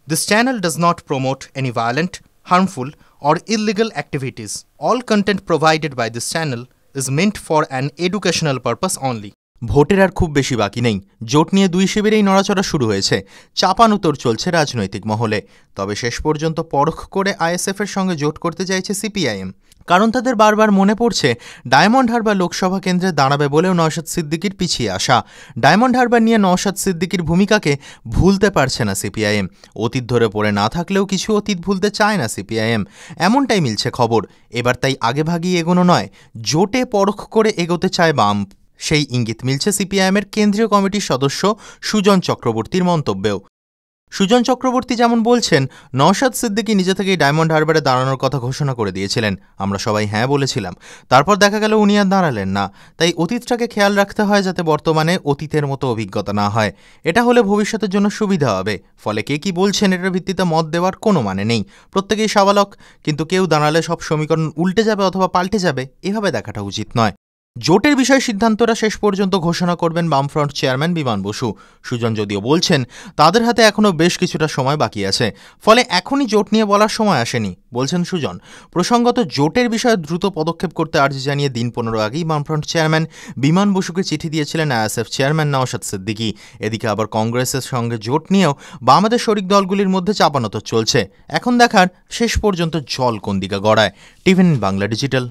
This channel does not promote any violent, harmful, or illegal activities. All content provided by this channel is meant for an educational purpose only. ভোটের আর খুব বেশি বাকি নেই। জোট নিয়ে দুই শিবিরেই নড়াচড়া শুরু হয়েছে। চাপানুতর চলছে রাজনৈতিক মহলে। তবে শেষ পর্যন্ত পরখ করে আইএসএফের সঙ্গে জোট করতে চাইছে সিপিআইএম। কারণ তাদের বারবার মনে পড়ছে ডায়মন্ড হারবার লোকসভা কেন্দ্রে দাঁড়াবে বলেও নওশাদ সিদ্দিকীর পিছিয়ে আসা। ডায়মন্ড হারবার নিয়ে নওশাদ সিদ্দিকীর ভূমিকাকে ভুলতে পারছে না সিপিআইএম। অতীত ধরে পড়ে না থাকলেও কিছু অতীত ভুলতে চায় না সিপিআইএম, এমনটাই মিলছে খবর। এবার তাই আগেভাগেই এগোনো নয়, জোটে পরখ করে এগোতে চায় বাম। সেই ইঙ্গিত মিলছে সিপিআইএমের কেন্দ্রীয় কমিটির সদস্য সুজন চক্রবর্তীর মন্তব্যেও। সুজন চক্রবর্তী যেমন বলছেন, নওশাদ সিদ্দিকী নিজে থেকেই ডায়মন্ড হারবারে দাঁড়ানোর কথা ঘোষণা করে দিয়েছিলেন। আমরা সবাই হ্যাঁ বলেছিলাম। তারপর দেখা গেল উনি আর দাঁড়ালেন না। তাই অতীতটাকে খেয়াল রাখতে হয় যাতে বর্তমানে অতীতের মতো অভিজ্ঞতা না হয়। এটা হলে ভবিষ্যতের জন্য সুবিধা হবে। ফলে কে কি বলছেন এটার ভিত্তিতে মত দেওয়ার কোনো মানে নেই। প্রত্যেকেই সাবালক, কিন্তু কেউ দাঁড়ালে সব সমীকরণ উল্টে যাবে অথবা পাল্টে যাবে, এভাবে দেখাটা উচিত নয়। জোটের বিষয়ে সিদ্ধান্তটা শেষ পর্যন্ত ঘোষণা করবেন বামফ্রন্ট চেয়ারম্যান বিমান বসু। সুজন যদিও বলছেন তাদের হাতে এখনও বেশ কিছুটা সময় বাকি আছে, ফলে এখনই জোট নিয়ে বলার সময় আসেনি। বলছেন সুজন, প্রসঙ্গত জোটের বিষয়ে দ্রুত পদক্ষেপ করতে আর্জি জানিয়ে দিন 15 আগেই বামফ্রন্ট চেয়ারম্যান বিমান বসুকে চিঠি দিয়েছিলেন আইএসএফ চেয়ারম্যান নওশাদ সিদ্দিকী। এদিকে আবার কংগ্রেসের সঙ্গে জোট নিয়েও বামাদের শরিক দলগুলির মধ্যে চাপানোতর চলছে। এখন দেখার শেষ পর্যন্ত জল কোন দিকে গড়ায়। টিভেন বাংলা ডিজিটাল।